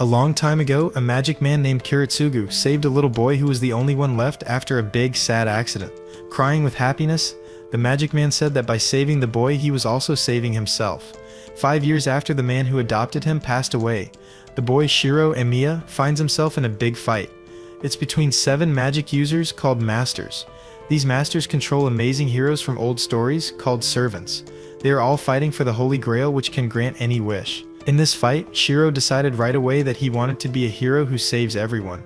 A long time ago, a magic man named Kiritsugu saved a little boy who was the only one left after a big, sad accident. Crying with happiness, the magic man said that by saving the boy, he was also saving himself. 5 years after the man who adopted him passed away, the boy Shiro Emiya finds himself in a big fight. It's between 7 magic users called Masters. These Masters control amazing heroes from old stories called servants. They are all fighting for the Holy Grail, which can grant any wish. In this fight, Shiro decided right away that he wanted to be a hero who saves everyone.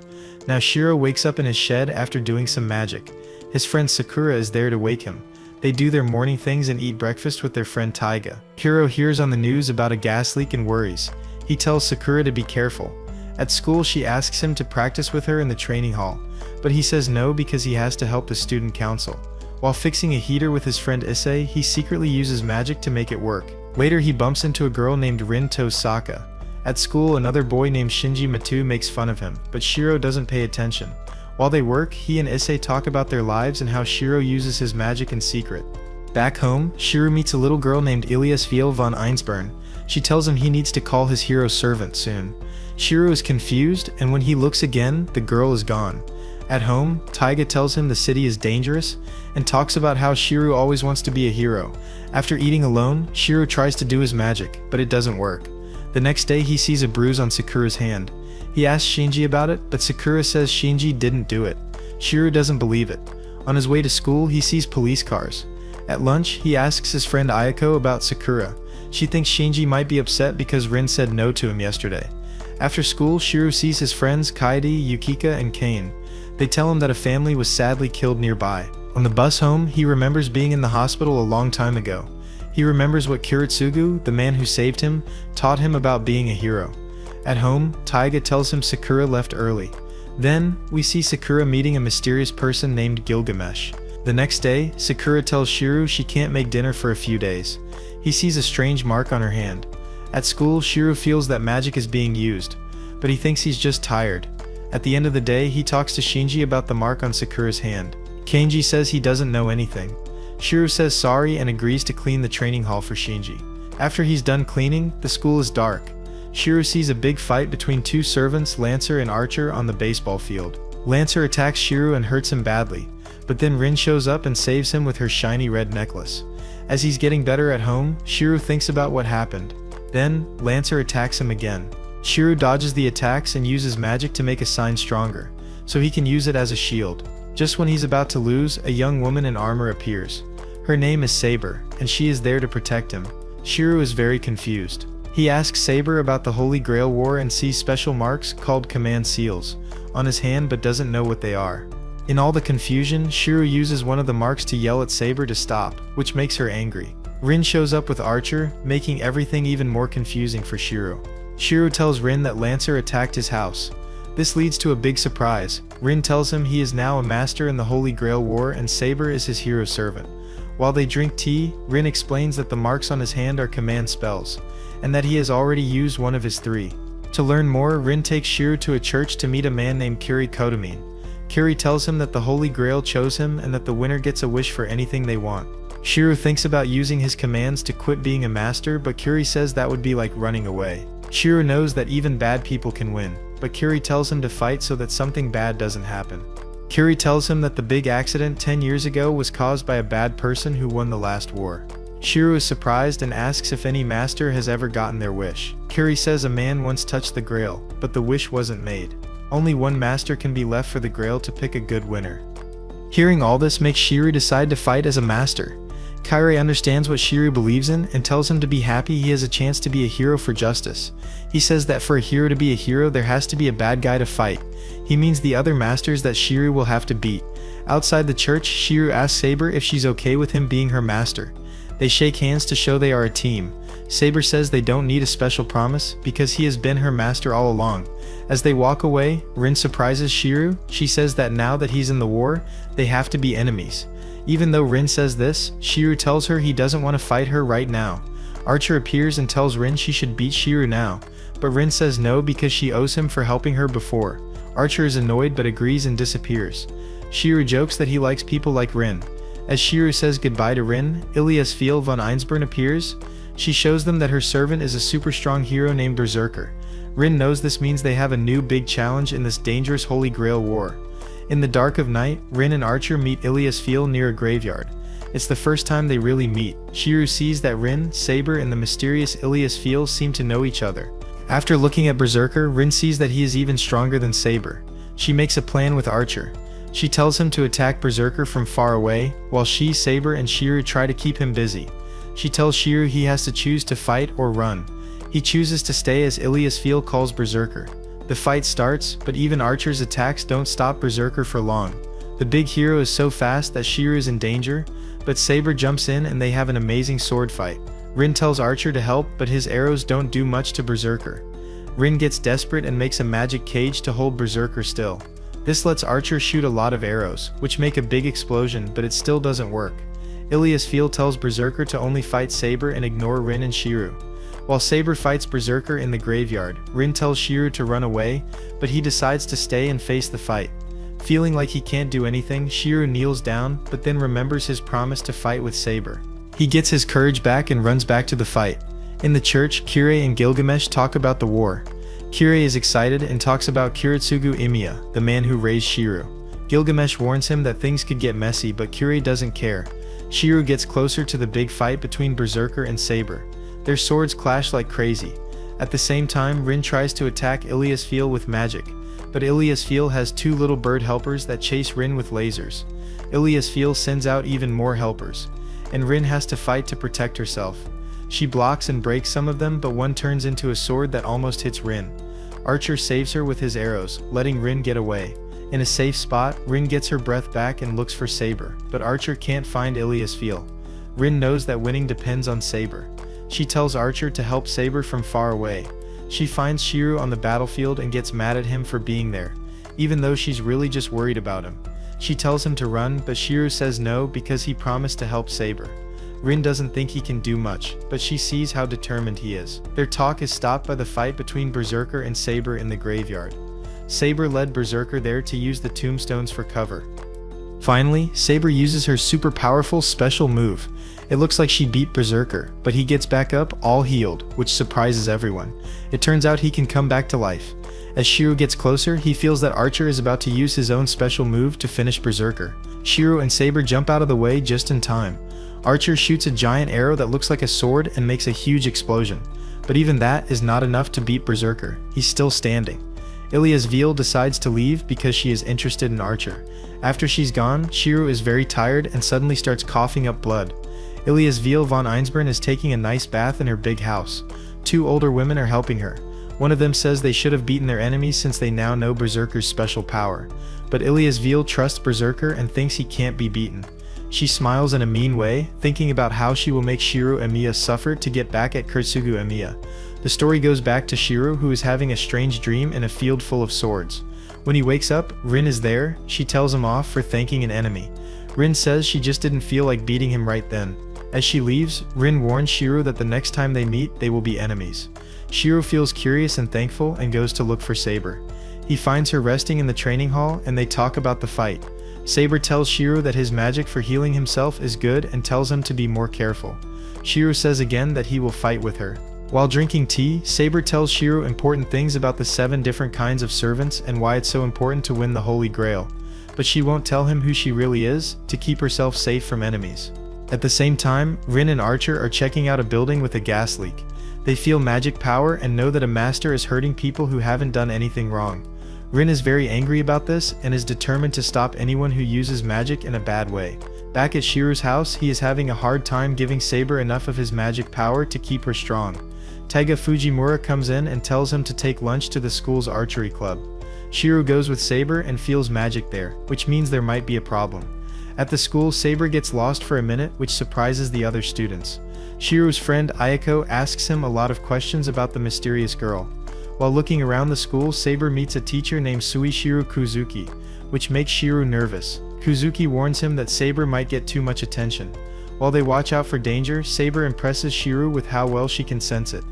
Now Shiro wakes up in his shed after doing some magic. His friend Sakura is there to wake him. They do their morning things and eat breakfast with their friend Taiga. Shiro hears on the news about a gas leak and worries. He tells Sakura to be careful. At school, she asks him to practice with her in the training hall, but he says no because he has to help the student council. While fixing a heater with his friend Issei, he secretly uses magic to make it work. Later, he bumps into a girl named Rin Tosaka. At school, another boy named Shinji Matu makes fun of him, but Shiro doesn't pay attention. While they work, he and Issei talk about their lives and how Shiro uses his magic in secret. Back home, Shiro meets a little girl named Elias Viel von Einsburn. She tells him he needs to call his hero servant soon. Shiro is confused, and when he looks again, the girl is gone. At home, Taiga tells him the city is dangerous, and talks about how Shiro always wants to be a hero. After eating alone, Shiro tries to do his magic, but it doesn't work. The next day, he sees a bruise on Sakura's hand. He asks Shinji about it, but Sakura says Shinji didn't do it. Shiro doesn't believe it. On his way to school, he sees police cars. At lunch, he asks his friend Ayako about Sakura. She thinks Shinji might be upset because Rin said no to him yesterday. After school, Shiro sees his friends Kaede, Yukika, and Kane. They tell him that a family was sadly killed nearby. On the bus home, he remembers being in the hospital a long time ago. He remembers what Kiritsugu, the man who saved him, taught him about being a hero. At home, Taiga tells him Sakura left early. Then, we see Sakura meeting a mysterious person named Gilgamesh. The next day, Sakura tells Shiro she can't make dinner for a few days. He sees a strange mark on her hand. At school, Shiro feels that magic is being used, but he thinks he's just tired. At the end of the day, he talks to Shinji about the mark on Sakura's hand. Kenji says he doesn't know anything. Shiro says sorry and agrees to clean the training hall for Shinji. After he's done cleaning, the school is dark. Shiro sees a big fight between 2 servants, Lancer and Archer, on the baseball field. Lancer attacks Shiro and hurts him badly, but then Rin shows up and saves him with her shiny red necklace. As he's getting better at home, Shiro thinks about what happened. Then, Lancer attacks him again. Shiro dodges the attacks and uses magic to make a sign stronger, so he can use it as a shield. Just when he's about to lose, a young woman in armor appears. Her name is Saber, and she is there to protect him. Shiro is very confused. He asks Saber about the Holy Grail War and sees special marks called command seals on his hand but doesn't know what they are. In all the confusion, Shiro uses one of the marks to yell at Saber to stop, which makes her angry. Rin shows up with Archer, making everything even more confusing for Shiro. Shiro tells Rin that Lancer attacked his house. This leads to a big surprise. Rin tells him he is now a master in the Holy Grail War and Saber is his hero servant. While they drink tea, Rin explains that the marks on his hand are command spells, and that he has already used one of his 3. To learn more, Rin takes Shiro to a church to meet a man named Kiri Kotomine. Kiri tells him that the Holy Grail chose him and that the winner gets a wish for anything they want. Shiro thinks about using his commands to quit being a master, but Kiri says that would be like running away. Shiro knows that even bad people can win, but Kiri tells him to fight so that something bad doesn't happen. Kiri tells him that the big accident 10 years ago was caused by a bad person who won the last war. Shiro is surprised and asks if any master has ever gotten their wish. Kiri says a man once touched the Grail, but the wish wasn't made. Only one master can be left for the Grail to pick a good winner. Hearing all this makes Shiro decide to fight as a master. Kairi understands what Shiro believes in and tells him to be happy he has a chance to be a hero for justice. He says that for a hero to be a hero, there has to be a bad guy to fight. He means the other masters that Shiro will have to beat. Outside the church, Shiro asks Saber if she's okay with him being her master. They shake hands to show they are a team. Saber says they don't need a special promise because he has been her master all along. As they walk away, Rin surprises Shiro. She says that now that he's in the war, they have to be enemies. Even though Rin says this, Shiro tells her he doesn't want to fight her right now. Archer appears and tells Rin she should beat Shiro now, but Rin says no because she owes him for helping her before. Archer is annoyed but agrees and disappears. Shiro jokes that he likes people like Rin. As Shiro says goodbye to Rin, Elias Viel von Einsburn appears. She shows them that her servant is a super strong hero named Berserker. Rin knows this means they have a new big challenge in this dangerous Holy Grail war. In the dark of night, Rin and Archer meet Ilias Fiel near a graveyard. It's the first time they really meet. Shiryu sees that Rin, Saber, and the mysterious Ilias Fiel seem to know each other. After looking at Berserker, Rin sees that he is even stronger than Saber. She makes a plan with Archer. She tells him to attack Berserker from far away, while she, Saber, and Shiryu try to keep him busy. She tells Shiryu he has to choose to fight or run. He chooses to stay as Ilias Fiel calls Berserker. The fight starts, but even Archer's attacks don't stop Berserker for long. The big hero is so fast that Shiryu is in danger, but Saber jumps in and they have an amazing sword fight. Rin tells Archer to help, but his arrows don't do much to Berserker. Rin gets desperate and makes a magic cage to hold Berserker still. This lets Archer shoot a lot of arrows, which make a big explosion, but it still doesn't work. Ilias Fiel tells Berserker to only fight Saber and ignore Rin and Shiryu. While Saber fights Berserker in the graveyard, Rin tells Shiryu to run away, but he decides to stay and face the fight. Feeling like he can't do anything, Shiryu kneels down, but then remembers his promise to fight with Saber. He gets his courage back and runs back to the fight. In the church, Kirei and Gilgamesh talk about the war. Kirei is excited and talks about Kiritsugu Imiya, the man who raised Shiryu. Gilgamesh warns him that things could get messy, but Kirei doesn't care. Shiryu gets closer to the big fight between Berserker and Saber. Their swords clash like crazy. At the same time, Rin tries to attack Ilias Fiel with magic, but Ilias Fiel has two little bird helpers that chase Rin with lasers. Ilias Fiel sends out even more helpers, and Rin has to fight to protect herself. She blocks and breaks some of them, but one turns into a sword that almost hits Rin. Archer saves her with his arrows, letting Rin get away. In a safe spot, Rin gets her breath back and looks for Saber, but Archer can't find Ilias Fiel. Rin knows that winning depends on Saber. She tells Archer to help Saber from far away. She finds Shiryu on the battlefield and gets mad at him for being there, even though she's really just worried about him. She tells him to run, but Shiryu says no because he promised to help Saber. Rin doesn't think he can do much, but she sees how determined he is. Their talk is stopped by the fight between Berserker and Saber in the graveyard. Saber led Berserker there to use the tombstones for cover. Finally, Saber uses her super powerful special move. It looks like she beat Berserker, but he gets back up all healed, which surprises everyone. It turns out he can come back to life. As Shiryu gets closer, he feels that Archer is about to use his own special move to finish Berserker. Shiryu and Saber jump out of the way just in time. Archer shoots a giant arrow that looks like a sword and makes a huge explosion. But even that is not enough to beat Berserker. He's still standing. Ilias Fiel decides to leave because she is interested in Archer. After she's gone, Shiryu is very tired and suddenly starts coughing up blood. Ilias Fiel von Einsborn is taking a nice bath in her big house. Two older women are helping her. One of them says they should have beaten their enemies since they now know Berserker's special power. But Ilias Fiel trusts Berserker and thinks he can't be beaten. She smiles in a mean way, thinking about how she will make Shiryu Emiya suffer to get back at Kiritsugu Emiya. The story goes back to Shiryu, who is having a strange dream in a field full of swords. When he wakes up, Rin is there. She tells him off for thanking an enemy. Rin says she just didn't feel like beating him right then. As she leaves, Rin warns Shiryu that the next time they meet, they will be enemies. Shiryu feels curious and thankful and goes to look for Saber. He finds her resting in the training hall and they talk about the fight. Saber tells Shiryu that his magic for healing himself is good and tells him to be more careful. Shiryu says again that he will fight with her. While drinking tea, Saber tells Shiryu important things about the 7 different kinds of servants and why it's so important to win the Holy Grail. But she won't tell him who she really is, to keep herself safe from enemies. At the same time, Rin and Archer are checking out a building with a gas leak. They feel magic power and know that a master is hurting people who haven't done anything wrong. Rin is very angry about this and is determined to stop anyone who uses magic in a bad way. Back at Shiryu's house, he is having a hard time giving Saber enough of his magic power to keep her strong. Taiga Fujimura comes in and tells him to take lunch to the school's archery club. Shiryu goes with Saber and feels magic there, which means there might be a problem. At the school, Saber gets lost for a minute, which surprises the other students. Shiryu's friend Ayako asks him a lot of questions about the mysterious girl. While looking around the school, Saber meets a teacher named Suishiro Kuzuki, which makes Shiryu nervous. Kuzuki warns him that Saber might get too much attention. While they watch out for danger, Saber impresses Shiryu with how well she can sense it.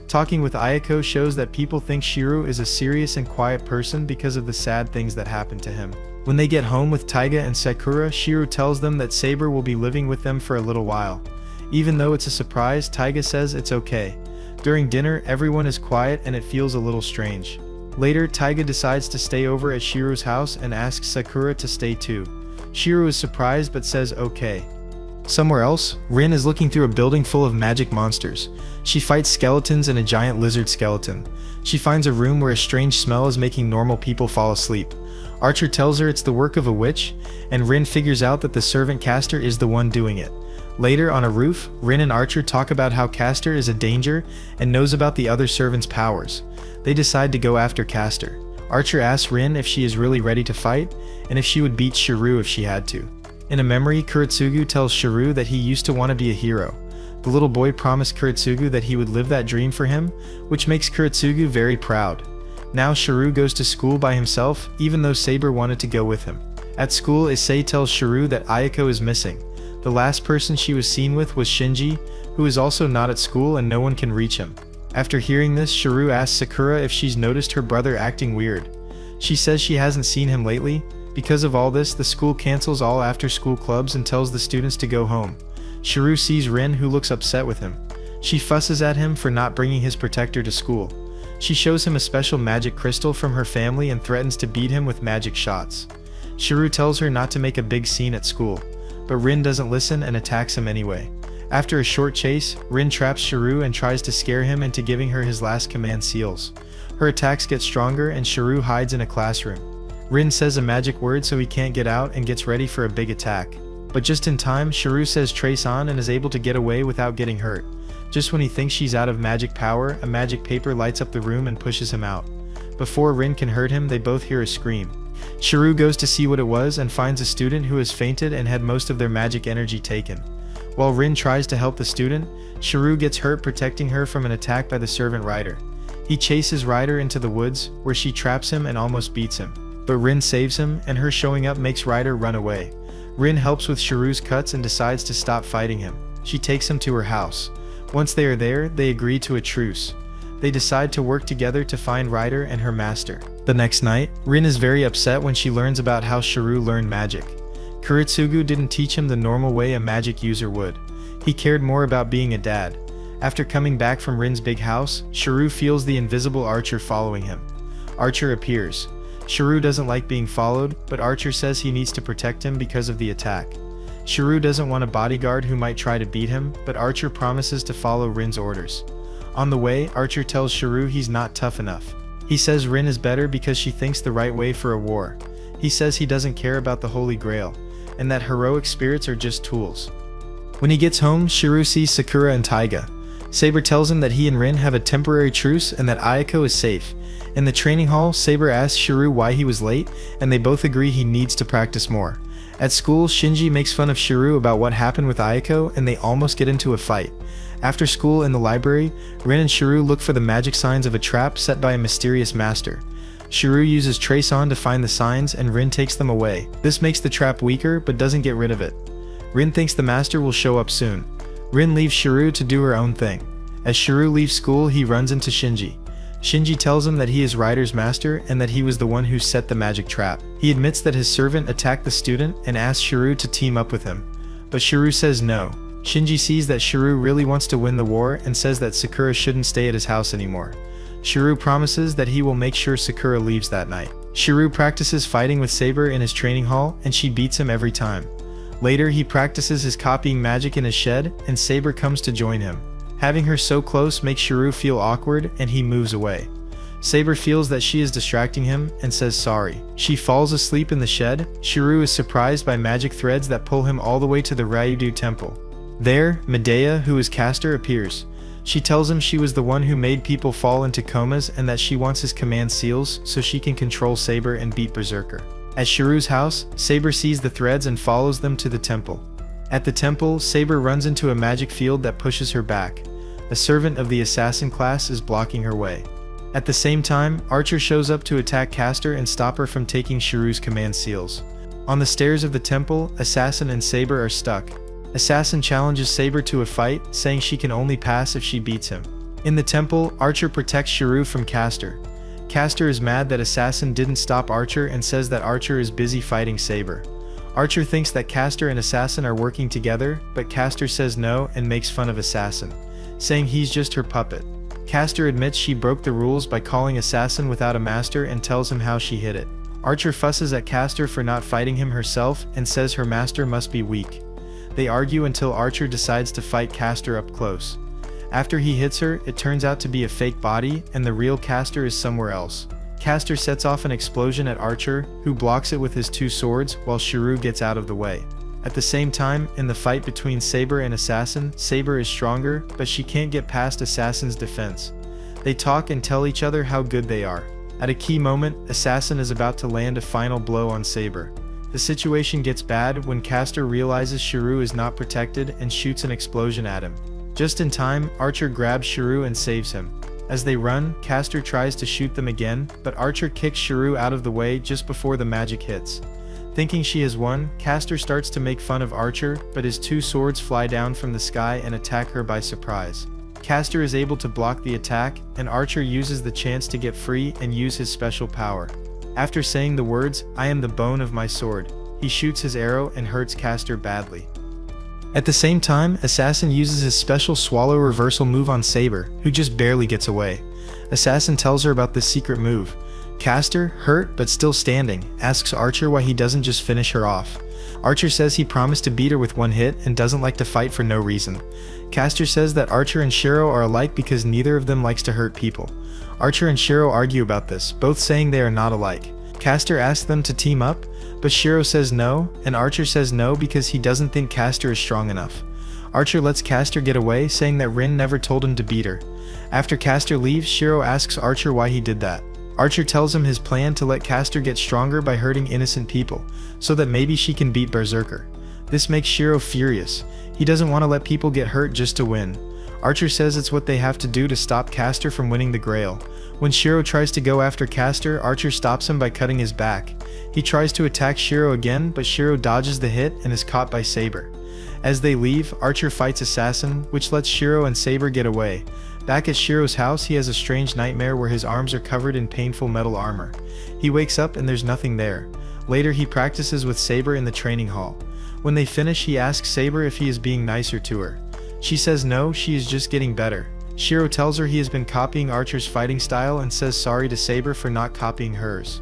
Talking with Ayako shows that people think Shiryu is a serious and quiet person because of the sad things that happen to him. When they get home with Taiga and Sakura, Shiryu tells them that Saber will be living with them for a little while. Even though it's a surprise, Taiga says it's okay. During dinner, everyone is quiet and it feels a little strange. Later, Taiga decides to stay over at Shiro's house and asks Sakura to stay too. Shiro is surprised but says okay. Somewhere else, Rin is looking through a building full of magic monsters. She fights skeletons and a giant lizard skeleton. She finds a room where a strange smell is making normal people fall asleep. Archer tells her it's the work of a witch, and Rin figures out that the servant Castor is the one doing it. Later, on a roof, Rin and Archer talk about how Castor is a danger and knows about the other servants' powers. They decide to go after Castor. Archer asks Rin if she is really ready to fight, and if she would beat Shiro if she had to. In a memory, Kuretsugu tells Shiro that he used to want to be a hero. The little boy promised Kuretsugu that he would live that dream for him, which makes Kuretsugu very proud. Now Shiro goes to school by himself, even though Saber wanted to go with him. At school, Issei tells Shiro that Ayako is missing. The last person she was seen with was Shinji, who is also not at school and no one can reach him. After hearing this, Shiro asks Sakura if she's noticed her brother acting weird. She says she hasn't seen him lately. Because of all this, the school cancels all after-school clubs and tells the students to go home. Shiro sees Rin, who looks upset with him. She fusses at him for not bringing his protector to school. She shows him a special magic crystal from her family and threatens to beat him with magic shots. Shiro tells her not to make a big scene at school, but Rin doesn't listen and attacks him anyway. After a short chase, Rin traps Shiro and tries to scare him into giving her his last command seals. Her attacks get stronger and Shiro hides in a classroom. Rin says a magic word so he can't get out and gets ready for a big attack. But just in time, Shiro says trace on and is able to get away without getting hurt. Just when he thinks she's out of magic power, a magic paper lights up the room and pushes him out. Before Rin can hurt him, they both hear a scream. Shiro goes to see what it was and finds a student who has fainted and had most of their magic energy taken. While Rin tries to help the student, Shiro gets hurt protecting her from an attack by the servant Ryder. He chases Ryder into the woods, where she traps him and almost beats him. But Rin saves him, and her showing up makes Ryder run away. Rin helps with Shiro's cuts and decides to stop fighting him. She takes him to her house. Once they are there, they agree to a truce. They decide to work together to find Ryder and her master. The next night, Rin is very upset when she learns about how Shiro learned magic. Kuretsugu didn't teach him the normal way a magic user would. He cared more about being a dad. After coming back from Rin's big house, Shiro feels the invisible Archer following him. Archer appears. Shiro doesn't like being followed, but Archer says he needs to protect him because of the attack. Shiro doesn't want a bodyguard who might try to beat him, but Archer promises to follow Rin's orders. On the way, Archer tells Shiro he's not tough enough. He says Rin is better because she thinks the right way for a war. He says he doesn't care about the Holy Grail, and that heroic spirits are just tools. When he gets home, Shiro sees Sakura and Taiga. Saber tells him that he and Rin have a temporary truce and that Ayako is safe. In the training hall, Saber asks Shiro why he was late, and they both agree he needs to practice more. At school, Shinji makes fun of Shiro about what happened with Ayako, and they almost get into a fight. After school in the library, Rin and Shiro look for the magic signs of a trap set by a mysterious master. Shiro uses Trace On to find the signs, and Rin takes them away. This makes the trap weaker, but doesn't get rid of it. Rin thinks the master will show up soon. Rin leaves Shiro to do her own thing. As Shiro leaves school, he runs into Shinji. Shinji tells him that he is Ryder's master and that he was the one who set the magic trap. He admits that his servant attacked the student and asks Shiro to team up with him. But Shiro says no. Shinji sees that Shiro really wants to win the war and says that Sakura shouldn't stay at his house anymore. Shiro promises that he will make sure Sakura leaves that night. Shiro practices fighting with Saber in his training hall and she beats him every time. Later, he practices his copying magic in his shed and Saber comes to join him. Having her so close makes Shiro feel awkward and he moves away. Saber feels that she is distracting him and says sorry. She falls asleep in the shed. Shiro is surprised by magic threads that pull him all the way to the Ryudu temple. There, Medea, who is Castor, appears. She tells him she was the one who made people fall into comas and that she wants his command seals so she can control Saber and beat Berserker. At Shiro's house, Saber sees the threads and follows them to the temple. At the temple, Saber runs into a magic field that pushes her back. A servant of the assassin class is blocking her way. At the same time, Archer shows up to attack Castor and stop her from taking Shiro's command seals. On the stairs of the temple, Assassin and Saber are stuck. Assassin challenges Saber to a fight, saying she can only pass if she beats him. In the temple, Archer protects Shiro from Castor. Castor is mad that Assassin didn't stop Archer and says that Archer is busy fighting Saber. Archer thinks that Castor and Assassin are working together, but Castor says no and makes fun of Assassin, saying he's just her puppet. Castor admits she broke the rules by calling assassin without a master and tells him how she hid it. Archer fusses at Castor for not fighting him herself and says her master must be weak. They argue until Archer decides to fight Castor up close. After he hits her, it turns out to be a fake body and the real Castor is somewhere else. Castor sets off an explosion at Archer, who blocks it with his 2 swords while Shirou gets out of the way. At the same time, in the fight between Saber and Assassin, Saber is stronger, but she can't get past Assassin's defense. They talk and tell each other how good they are. At a key moment, Assassin is about to land a final blow on Saber. The situation gets bad when Castor realizes Shirou is not protected and shoots an explosion at him. Just in time, Archer grabs Shirou and saves him. As they run, Castor tries to shoot them again, but Archer kicks Shirou out of the way just before the magic hits. Thinking she has won, Castor starts to make fun of Archer, but his 2 swords fly down from the sky and attack her by surprise. Castor is able to block the attack, and Archer uses the chance to get free and use his special power. After saying the words, "I am the bone of my sword," he shoots his arrow and hurts Castor badly. At the same time, Assassin uses his special swallow reversal move on Saber, who just barely gets away. Assassin tells her about this secret move. Castor, hurt but still standing, asks Archer why he doesn't just finish her off. Archer says he promised to beat her with 1 hit and doesn't like to fight for no reason. Castor says that Archer and Shiro are alike because neither of them likes to hurt people. Archer and Shiro argue about this, both saying they are not alike. Castor asks them to team up, but Shiro says no, and Archer says no because he doesn't think Castor is strong enough. Archer lets Castor get away, saying that Rin never told him to beat her. After Castor leaves, Shiro asks Archer why he did that. Archer tells him his plan to let Castor get stronger by hurting innocent people, so that maybe she can beat Berserker. This makes Shiro furious. He doesn't want to let people get hurt just to win. Archer says it's what they have to do to stop Castor from winning the Grail. When Shiro tries to go after Castor, Archer stops him by cutting his back. He tries to attack Shiro again, but Shiro dodges the hit and is caught by Saber. As they leave, Archer fights Assassin, which lets Shiro and Saber get away. Back at Shiro's house, he has a strange nightmare where his arms are covered in painful metal armor. He wakes up and there's nothing there. Later, he practices with Saber in the training hall. When they finish, he asks Saber if he is being nicer to her. She says no, she is just getting better. Shiro tells her he has been copying Archer's fighting style and says sorry to Saber for not copying hers.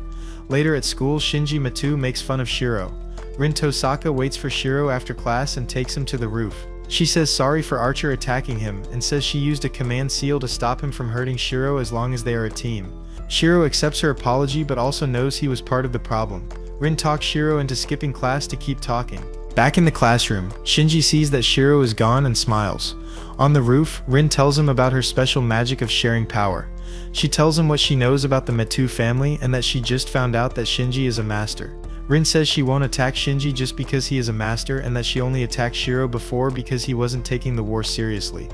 Later at school, Shinji Matu makes fun of Shiro. Rin Tosaka waits for Shiro after class and takes him to the roof. She says sorry for Archer attacking him and says she used a command seal to stop him from hurting Shiro as long as they are a team. Shiro accepts her apology but also knows he was part of the problem. Rin talks Shiro into skipping class to keep talking. Back in the classroom, Shinji sees that Shiro is gone and smiles. On the roof, Rin tells him about her special magic of sharing power. She tells him what she knows about the Matu family and that she just found out that Shinji is a master. Rin says she won't attack Shinji just because he is a master and that she only attacked Shiro before because he wasn't taking the war seriously.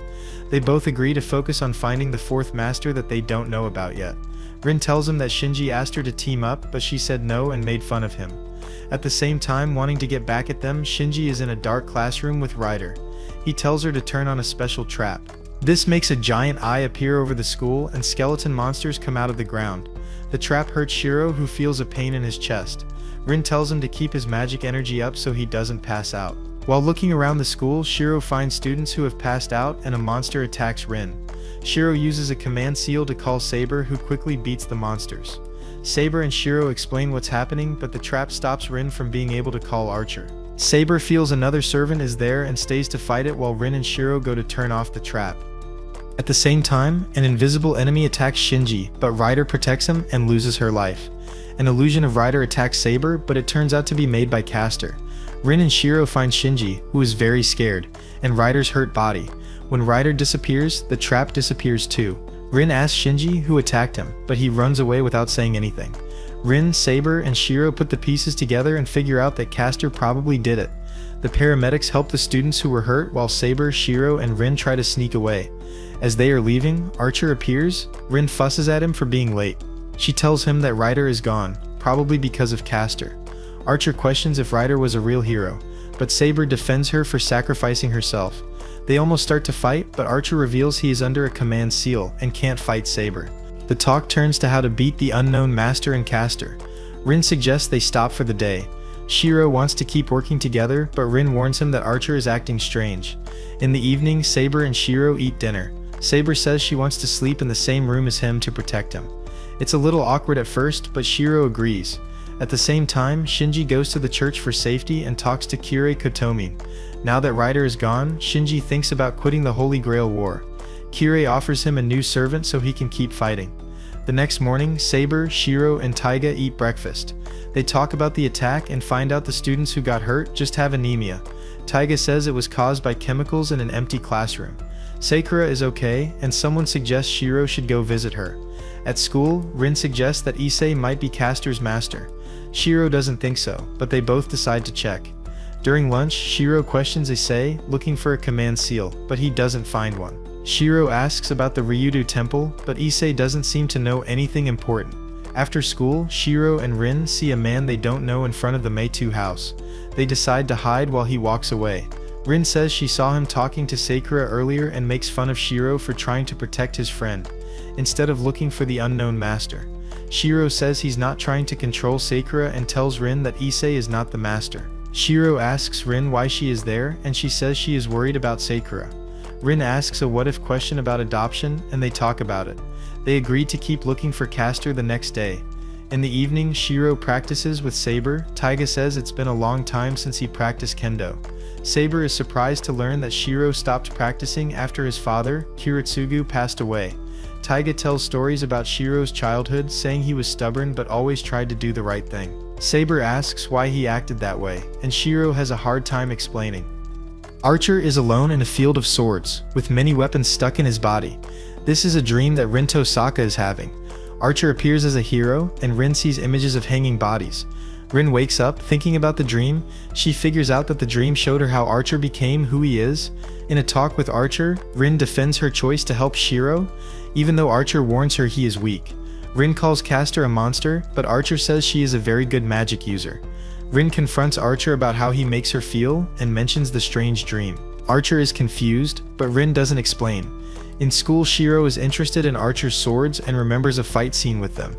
They both agree to focus on finding the 4th master that they don't know about yet. Rin tells him that Shinji asked her to team up, but she said no and made fun of him. At the same time, wanting to get back at them, Shinji is in a dark classroom with Ryder. He tells her to turn on a special trap. This makes a giant eye appear over the school and skeleton monsters come out of the ground. The trap hurts Shiro, who feels a pain in his chest. Rin tells him to keep his magic energy up so he doesn't pass out. While looking around the school, Shiro finds students who have passed out and a monster attacks Rin. Shiro uses a command seal to call Saber, who quickly beats the monsters. Saber and Shiro explain what's happening, but the trap stops Rin from being able to call Archer. Saber feels another servant is there and stays to fight it while Rin and Shiro go to turn off the trap. At the same time, an invisible enemy attacks Shinji, but Ryder protects him and loses her life. An illusion of Ryder attacks Saber, but it turns out to be made by Castor. Rin and Shiro find Shinji, who is very scared, and Ryder's hurt body. When Ryder disappears, the trap disappears too. Rin asks Shinji who attacked him, but he runs away without saying anything. Rin, Saber, and Shiro put the pieces together and figure out that Castor probably did it. The paramedics help the students who were hurt while Saber, Shiro, and Rin try to sneak away. As they are leaving, Archer appears. Rin fusses at him for being late. She tells him that Ryder is gone, probably because of Castor. Archer questions if Ryder was a real hero, but Saber defends her for sacrificing herself. They almost start to fight, but Archer reveals he is under a command seal and can't fight Saber. The talk turns to how to beat the unknown master and Castor. Rin suggests they stop for the day. Shiro wants to keep working together, but Rin warns him that Archer is acting strange. In the evening, Saber and Shiro eat dinner. Saber says she wants to sleep in the same room as him to protect him. It's a little awkward at first, but Shiro agrees. At the same time, Shinji goes to the church for safety and talks to Kirei Kotomi. Now that Rider is gone, Shinji thinks about quitting the Holy Grail War. Kirei offers him a new servant so he can keep fighting. The next morning, Saber, Shiro, and Taiga eat breakfast. They talk about the attack and find out the students who got hurt just have anemia. Taiga says it was caused by chemicals in an empty classroom. Sakura is okay, and someone suggests Shiro should go visit her. At school, Rin suggests that Issei might be Castor's master. Shiro doesn't think so, but they both decide to check. During lunch, Shiro questions Issei, looking for a command seal, but he doesn't find one. Shiro asks about the Ryudo temple, but Issei doesn't seem to know anything important. After school, Shiro and Rin see a man they don't know in front of the Meitu house. They decide to hide while he walks away. Rin says she saw him talking to Sakura earlier and makes fun of Shiro for trying to protect his friend, instead of looking for the unknown master. Shiro says he's not trying to control Sakura and tells Rin that Issei is not the master. Shiro asks Rin why she is there, and she says she is worried about Sakura. Rin asks a what-if question about adoption, and they talk about it. They agree to keep looking for Castor the next day. In the evening, Shiro practices with Saber. Taiga says it's been a long time since he practiced kendo. Saber is surprised to learn that Shiro stopped practicing after his father, Kiritsugu, passed away. Taiga tells stories about Shiro's childhood, saying he was stubborn but always tried to do the right thing. Saber asks why he acted that way, and Shiro has a hard time explaining. Archer is alone in a field of swords, with many weapons stuck in his body. This is a dream that Rin Tosaka is having. Archer appears as a hero, and Rin sees images of hanging bodies. Rin wakes up, thinking about the dream. She figures out that the dream showed her how Archer became who he is. In a talk with Archer, Rin defends her choice to help Shiro, even though Archer warns her he is weak. Rin calls Castor a monster, but Archer says she is a very good magic user. Rin confronts Archer about how he makes her feel, and mentions the strange dream. Archer is confused, but Rin doesn't explain. In school, Shiro is interested in Archer's swords and remembers a fight scene with them.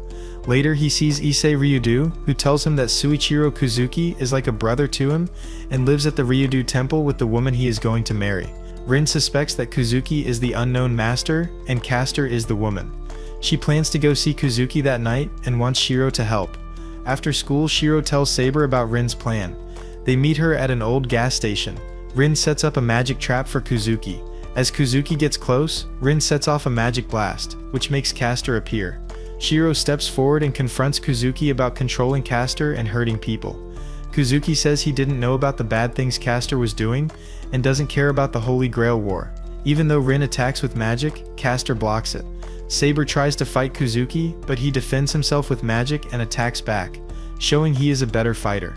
Later, he sees Issei Ryudo, who tells him that Suichiro Kuzuki is like a brother to him, and lives at the Ryudo temple with the woman he is going to marry. Rin suspects that Kuzuki is the unknown master, and Castor is the woman. She plans to go see Kuzuki that night, and wants Shiro to help. After school, Shiro tells Saber about Rin's plan. They meet her at an old gas station. Rin sets up a magic trap for Kuzuki. As Kuzuki gets close, Rin sets off a magic blast, which makes Castor appear. Shiro steps forward and confronts Kuzuki about controlling Castor and hurting people. Kuzuki says he didn't know about the bad things Castor was doing, and doesn't care about the Holy Grail War. Even though Rin attacks with magic, Castor blocks it. Saber tries to fight Kuzuki, but he defends himself with magic and attacks back, showing he is a better fighter.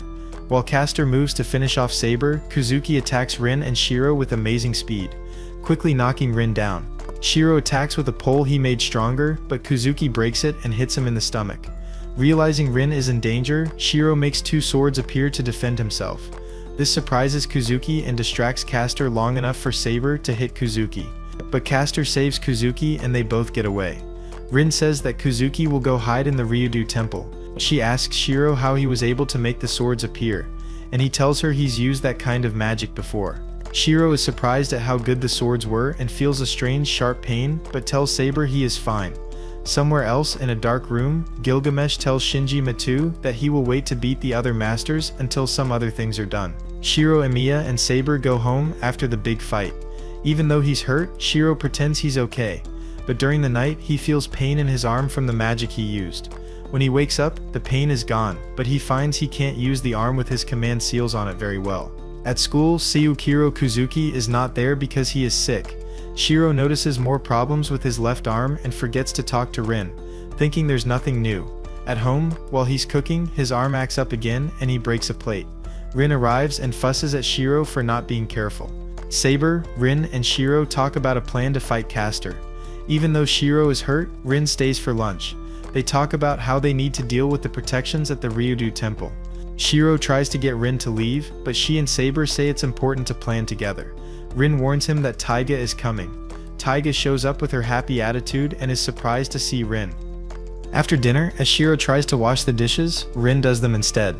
While Castor moves to finish off Saber, Kuzuki attacks Rin and Shiro with amazing speed, quickly knocking Rin down. Shiro attacks with a pole he made stronger, but Kuzuki breaks it and hits him in the stomach. Realizing Rin is in danger, Shiro makes two swords appear to defend himself. This surprises Kuzuki and distracts Castor long enough for Saber to hit Kuzuki. But Castor saves Kuzuki and they both get away. Rin says that Kuzuki will go hide in the Ryudo temple. She asks Shiro how he was able to make the swords appear, and he tells her he's used that kind of magic before. Shiro is surprised at how good the swords were and feels a strange sharp pain, but tells Saber he is fine. Somewhere else in a dark room, Gilgamesh tells Shinji Matu that he will wait to beat the other masters until some other things are done. Shiro, Emiya, and Saber go home after the big fight. Even though he's hurt, Shiro pretends he's okay, but during the night he feels pain in his arm from the magic he used. When he wakes up, the pain is gone, but he finds he can't use the arm with his command seals on it very well. At school, Seukiro Kuzuki is not there because he is sick. Shiro notices more problems with his left arm and forgets to talk to Rin, thinking there's nothing new. At home, while he's cooking, his arm acts up again and he breaks a plate. Rin arrives and fusses at Shiro for not being careful. Saber, Rin, and Shiro talk about a plan to fight Castor. Even though Shiro is hurt, Rin stays for lunch. They talk about how they need to deal with the protections at the Ryudo temple. Shiro tries to get Rin to leave, but she and Saber say it's important to plan together. Rin warns him that Taiga is coming. Taiga shows up with her happy attitude and is surprised to see Rin. After dinner, as Shiro tries to wash the dishes, Rin does them instead.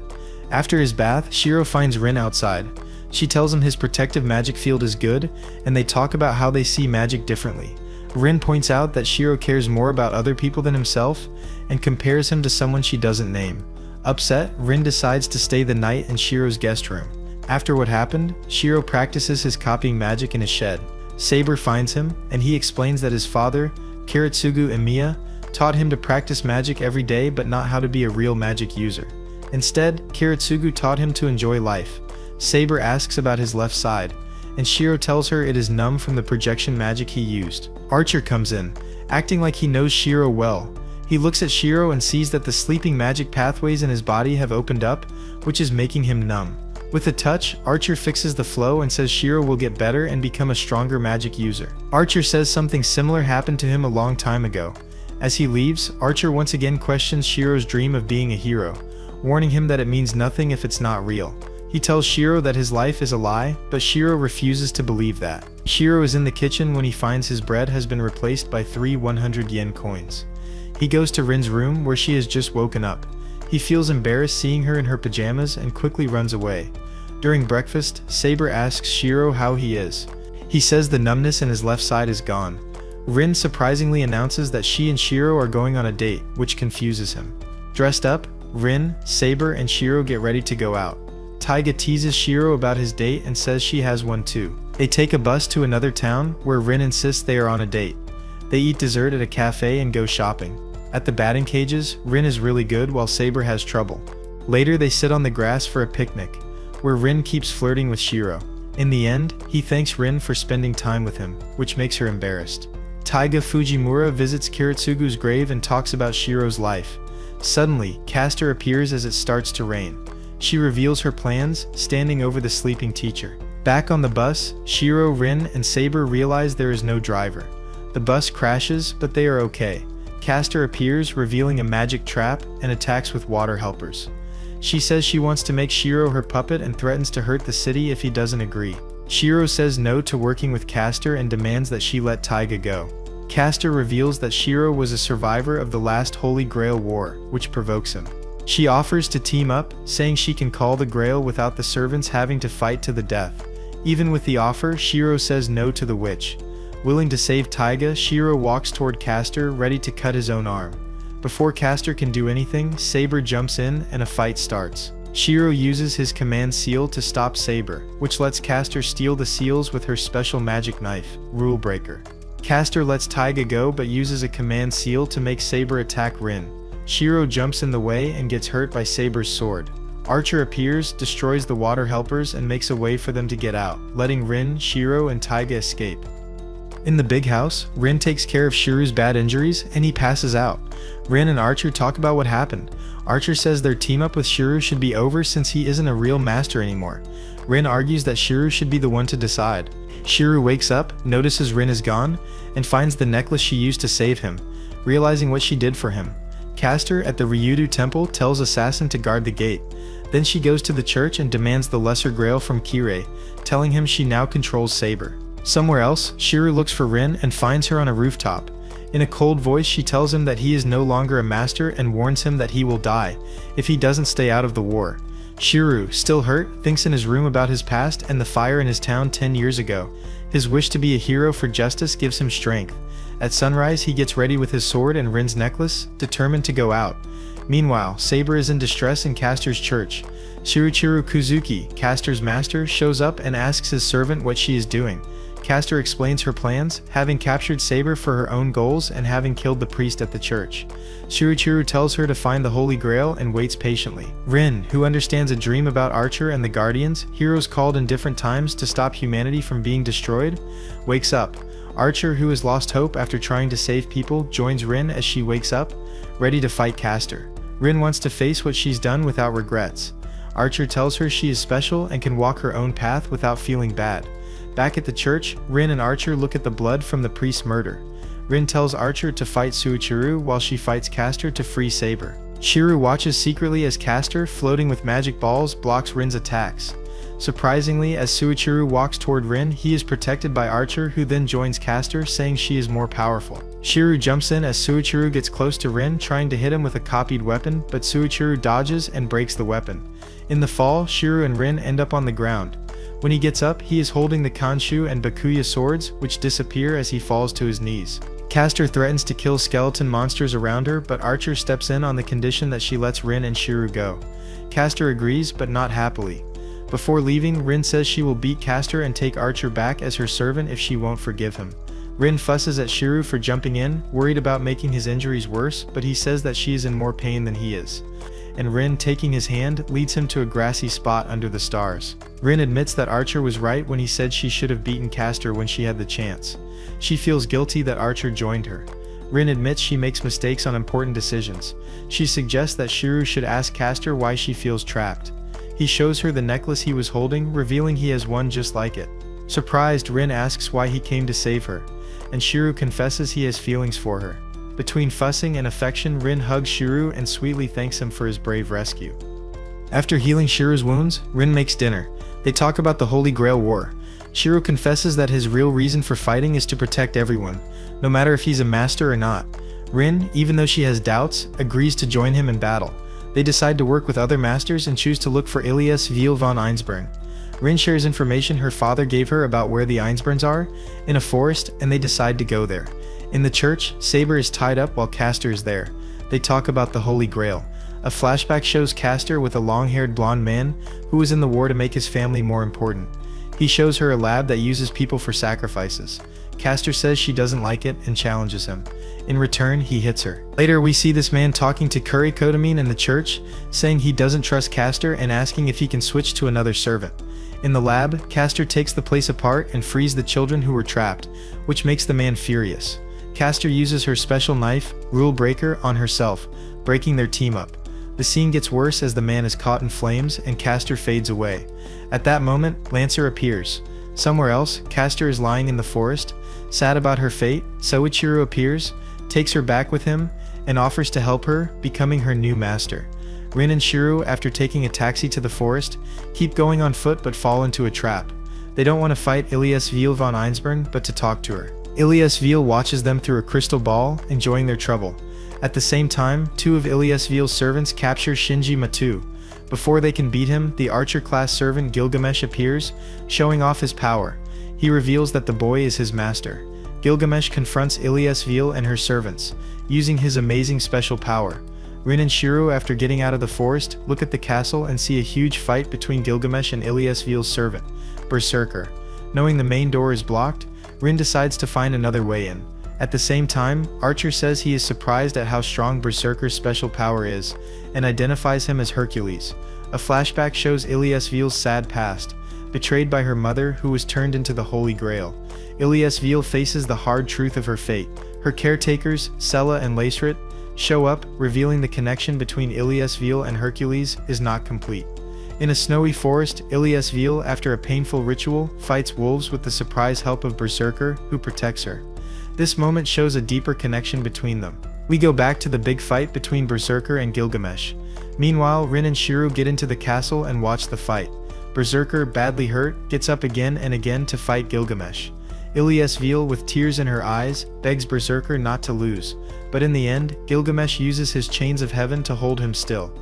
After his bath, Shiro finds Rin outside. She tells him his protective magic field is good, and they talk about how they see magic differently. Rin points out that Shiro cares more about other people than himself and compares him to someone she doesn't name. Upset, Rin decides to stay the night in Shiro's guest room. After what happened, Shiro practices his copying magic in his shed. Saber finds him, and he explains that his father, Kiritsugu Emiya, taught him to practice magic every day but not how to be a real magic user. Instead, Kiritsugu taught him to enjoy life. Saber asks about his left side, and Shiro tells her it is numb from the projection magic he used. Archer comes in, acting like he knows Shiro well. He looks at Shiro and sees that the sleeping magic pathways in his body have opened up, which is making him numb. With a touch, Archer fixes the flow and says Shiro will get better and become a stronger magic user. Archer says something similar happened to him a long time ago. As he leaves, Archer once again questions Shiro's dream of being a hero, warning him that it means nothing if it's not real. He tells Shiro that his life is a lie, but Shiro refuses to believe that. Shiro is in the kitchen when he finds his bread has been replaced by 3 100-yen coins. He goes to Rin's room where she has just woken up. He feels embarrassed seeing her in her pajamas and quickly runs away. During breakfast, Saber asks Shiro how he is. He says the numbness in his left side is gone. Rin surprisingly announces that she and Shiro are going on a date, which confuses him. Dressed up, Rin, Saber, and Shiro get ready to go out. Taiga teases Shiro about his date and says she has one too. They take a bus to another town where Rin insists they are on a date. They eat dessert at a cafe and go shopping. At the batting cages, Rin is really good while Saber has trouble. Later they sit on the grass for a picnic, where Rin keeps flirting with Shiro. In the end, he thanks Rin for spending time with him, which makes her embarrassed. Taiga Fujimura visits Kiritsugu's grave and talks about Shiro's life. Suddenly, Castor appears as it starts to rain. She reveals her plans, standing over the sleeping teacher. Back on the bus, Shiro, Rin, and Saber realize there is no driver. The bus crashes, but they are okay. Castor appears, revealing a magic trap, and attacks with water helpers. She says she wants to make Shiro her puppet and threatens to hurt the city if he doesn't agree. Shiro says no to working with Castor and demands that she let Taiga go. Castor reveals that Shiro was a survivor of the last Holy Grail War, which provokes him. She offers to team up, saying she can call the Grail without the servants having to fight to the death. Even with the offer, Shiro says no to the witch. Willing to save Taiga, Shiro walks toward Castor, ready to cut his own arm. Before Castor can do anything, Saber jumps in and a fight starts. Shiro uses his command seal to stop Saber, which lets Castor steal the seals with her special magic knife, Rule Breaker. Castor lets Taiga go but uses a command seal to make Saber attack Rin. Shiro jumps in the way and gets hurt by Saber's sword. Archer appears, destroys the water helpers, and makes a way for them to get out, letting Rin, Shiro, and Taiga escape. In the big house, Rin takes care of Shiro's bad injuries, and he passes out. Rin and Archer talk about what happened. Archer says their team up with Shiro should be over since he isn't a real master anymore. Rin argues that Shiro should be the one to decide. Shiro wakes up, notices Rin is gone, and finds the necklace she used to save him, realizing what she did for him. Castor at the Ryudu temple tells Assassin to guard the gate. Then she goes to the church and demands the Lesser Grail from Kirei, telling him she now controls Saber. Somewhere else, Shiro looks for Rin and finds her on a rooftop. In a cold voice, she tells him that he is no longer a master and warns him that he will die if he doesn't stay out of the war. Shiro, still hurt, thinks in his room about his past and the fire in his town 10 years ago. His wish to be a hero for justice gives him strength. At sunrise, he gets ready with his sword and Rin's necklace, determined to go out. Meanwhile, Saber is in distress in Castor's church. Shirochiru Kuzuki, Castor's master, shows up and asks his servant what she is doing. Castor explains her plans, having captured Saber for her own goals and having killed the priest at the church. Shirochiru tells her to find the Holy Grail and waits patiently. Rin, who understands a dream about Archer and the Guardians, heroes called in different times to stop humanity from being destroyed, wakes up. Archer, who has lost hope after trying to save people, joins Rin as she wakes up, ready to fight Castor. Rin wants to face what she's done without regrets. Archer tells her she is special and can walk her own path without feeling bad. Back at the church, Rin and Archer look at the blood from the priest's murder. Rin tells Archer to fight Suichiru while she fights Castor to free Saber. Shiro watches secretly as Castor, floating with magic balls, blocks Rin's attacks. Surprisingly, as Suichiru walks toward Rin, he is protected by Archer, who then joins Castor, saying she is more powerful. Shiro jumps in as Suichiru gets close to Rin, trying to hit him with a copied weapon, but Suichiru dodges and breaks the weapon. In the fall, Shiro and Rin end up on the ground. When he gets up, he is holding the Kanshu and Bakuya swords, which disappear as he falls to his knees. Castor threatens to kill skeleton monsters around her, but Archer steps in on the condition that she lets Rin and Shiru go. Castor agrees, but not happily. Before leaving, Rin says she will beat Castor and take Archer back as her servant if she won't forgive him. Rin fusses at Shiru for jumping in, worried about making his injuries worse, but he says that she is in more pain than he is. And Rin, taking his hand, leads him to a grassy spot under the stars. Rin admits that Archer was right when he said she should have beaten Castor when she had the chance. She feels guilty that Archer joined her. Rin admits she makes mistakes on important decisions. She suggests that Shiru should ask Castor why she feels trapped. He shows her the necklace he was holding, revealing he has one just like it. Surprised, Rin asks why he came to save her, and Shiru confesses he has feelings for her. Between fussing and affection, Rin hugs Shiru and sweetly thanks him for his brave rescue. After healing Shiru's wounds, Rin makes dinner. They talk about the Holy Grail War. Shiru confesses that his real reason for fighting is to protect everyone, no matter if he's a master or not. Rin, even though she has doubts, agrees to join him in battle. They decide to work with other masters and choose to look for Ilias Wield von Einsborn. Rin shares information her father gave her about where the Einsborns are, in a forest, and they decide to go there. In the church, Saber is tied up while Castor is there. They talk about the Holy Grail. A flashback shows Castor with a long-haired blonde man who was in the war to make his family more important. He shows her a lab that uses people for sacrifices. Castor says she doesn't like it and challenges him. In return, he hits her. Later, we see this man talking to Kuri Kodamin in the church, saying he doesn't trust Castor and asking if he can switch to another servant. In the lab, Castor takes the place apart and frees the children who were trapped, which makes the man furious. Castor uses her special knife, Rule Breaker, on herself, breaking their team up. The scene gets worse as the man is caught in flames and Castor fades away. At that moment, Lancer appears. Somewhere else, Castor is lying in the forest, sad about her fate. Soichiro appears, takes her back with him, and offers to help her, becoming her new master. Rin and Shiru, after taking a taxi to the forest, keep going on foot but fall into a trap. They don't want to fight Ilias Wield von Einsborn, but to talk to her. Ilias Wield watches them through a crystal ball, enjoying their trouble. At the same time, two of Ilias Wield's servants capture Shinji Matu. Before they can beat him, the archer-class servant Gilgamesh appears, showing off his power. He reveals that the boy is his master. Gilgamesh confronts Ilias Wield and her servants, using his amazing special power. Rin and Shiru, after getting out of the forest, look at the castle and see a huge fight between Gilgamesh and Ilias Wield's servant, Berserker. Knowing the main door is blocked, Rin decides to find another way in. At the same time, Archer says he is surprised at how strong Berserker's special power is, and identifies him as Hercules. A flashback shows Ilias Wield's sad past, betrayed by her mother who was turned into the Holy Grail. Ilias Wield faces the hard truth of her fate. Her caretakers, Sella and Lacerit, show up, revealing the connection between Ilias Wield and Hercules is not complete. In a snowy forest, Ilias Wield, after a painful ritual, fights wolves with the surprise help of Berserker, who protects her. This moment shows a deeper connection between them. We go back to the big fight between Berserker and Gilgamesh. Meanwhile, Rin and Shiru get into the castle and watch the fight. Berserker, badly hurt, gets up again and again to fight Gilgamesh. Ilias Wield, with tears in her eyes, begs Berserker not to lose, but in the end, Gilgamesh uses his chains of heaven to hold him still.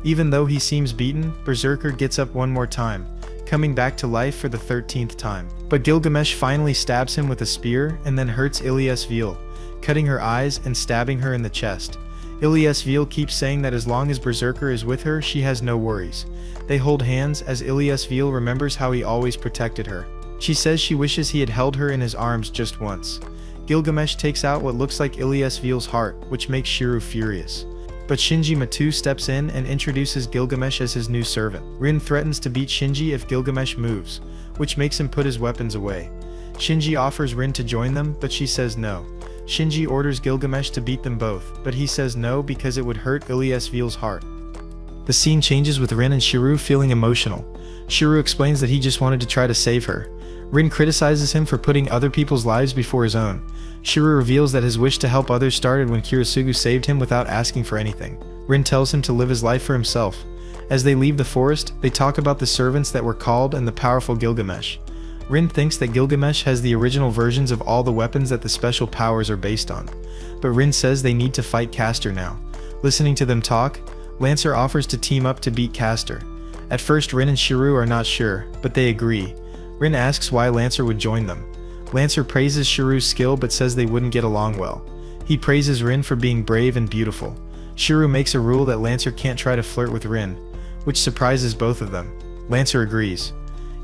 Even though he seems beaten, Berserker gets up one more time, coming back to life for the 13th time. But Gilgamesh finally stabs him with a spear and then hurts Ilias Wield, cutting her eyes and stabbing her in the chest. Ilias Wield keeps saying that as long as Berserker is with her, she has no worries. They hold hands as Ilias Wield remembers how he always protected her. She says she wishes he had held her in his arms just once. Gilgamesh takes out what looks like Ilias Wield's heart, which makes Shiru furious. But Shinji Matu steps in and introduces Gilgamesh as his new servant. Rin threatens to beat Shinji if Gilgamesh moves, which makes him put his weapons away. Shinji offers Rin to join them, but she says no. Shinji orders Gilgamesh to beat them both, but he says no because it would hurt Ilias Wield's heart. The scene changes with Rin and Shiru feeling emotional. Shiru explains that he just wanted to try to save her. Rin criticizes him for putting other people's lives before his own. Shiru reveals that his wish to help others started when Kurisugu saved him without asking for anything. Rin tells him to live his life for himself. As they leave the forest, they talk about the servants that were called and the powerful Gilgamesh. Rin thinks that Gilgamesh has the original versions of all the weapons that the special powers are based on. But Rin says they need to fight Castor now. Listening to them talk, Lancer offers to team up to beat Castor. At first, Rin and Shiru are not sure, but they agree. Rin asks why Lancer would join them. Lancer praises Shiru's skill but says they wouldn't get along well. He praises Rin for being brave and beautiful. Shiru makes a rule that Lancer can't try to flirt with Rin, which surprises both of them. Lancer agrees.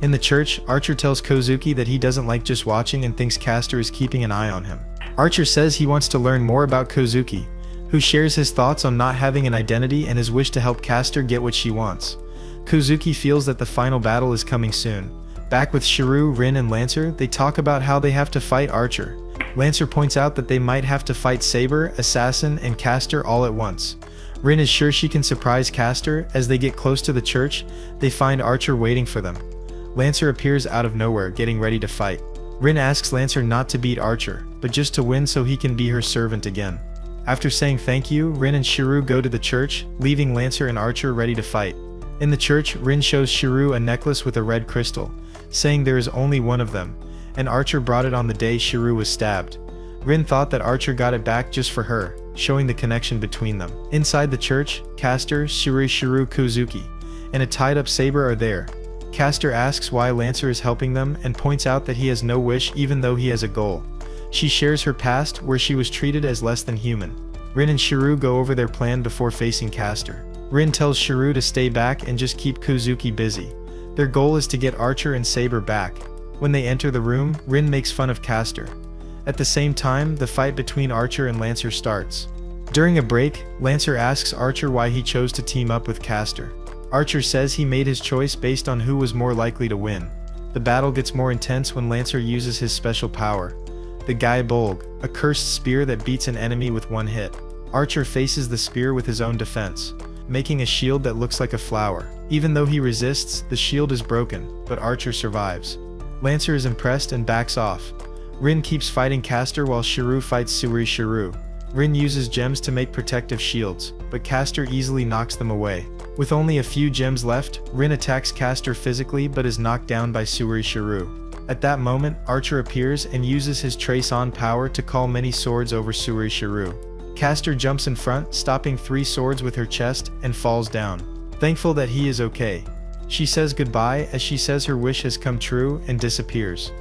In the church, Archer tells Kozuki that he doesn't like just watching and thinks Castor is keeping an eye on him. Archer says he wants to learn more about Kozuki, who shares his thoughts on not having an identity and his wish to help Castor get what she wants. Kozuki feels that the final battle is coming soon. Back with Shiru, Rin, and Lancer, they talk about how they have to fight Archer. Lancer points out that they might have to fight Saber, Assassin, and Castor all at once. Rin is sure she can surprise Castor. As they get close to the church, they find Archer waiting for them. Lancer appears out of nowhere, getting ready to fight. Rin asks Lancer not to beat Archer, but just to win so he can be her servant again. After saying thank you, Rin and Shiru go to the church, leaving Lancer and Archer ready to fight. In the church, Rin shows Shiru a necklace with a red crystal, saying there is only one of them, and Archer brought it on the day Shiru was stabbed. Rin thought that Archer got it back just for her, showing the connection between them. Inside the church, Castor, Shiru, Kozuki, and a tied-up Saber are there. Castor asks why Lancer is helping them and points out that he has no wish even though he has a goal. She shares her past, where she was treated as less than human. Rin and Shiru go over their plan before facing Castor. Rin tells Shiru to stay back and just keep Kozuki busy. Their goal is to get Archer and Saber back. When they enter the room, Rin makes fun of Castor. At the same time, the fight between Archer and Lancer starts. During a break, Lancer asks Archer why he chose to team up with Castor. Archer says he made his choice based on who was more likely to win. The battle gets more intense when Lancer uses his special power, the Gai Bolg, a cursed spear that beats an enemy with one hit. Archer faces the spear with his own defense, making a shield that looks like a flower. Even though he resists, the shield is broken, but Archer survives. Lancer is impressed and backs off. Rin keeps fighting Castor while Shiru fights Shiru. Rin uses gems to make protective shields, but Castor easily knocks them away. With only a few gems left, Rin attacks Castor physically but is knocked down by Shiru. At that moment, Archer appears and uses his Trace-On power to call many swords over Shiru. Castor jumps in front, stopping 3 swords with her chest, and falls down. Thankful that he is okay, she says goodbye as she says her wish has come true and disappears.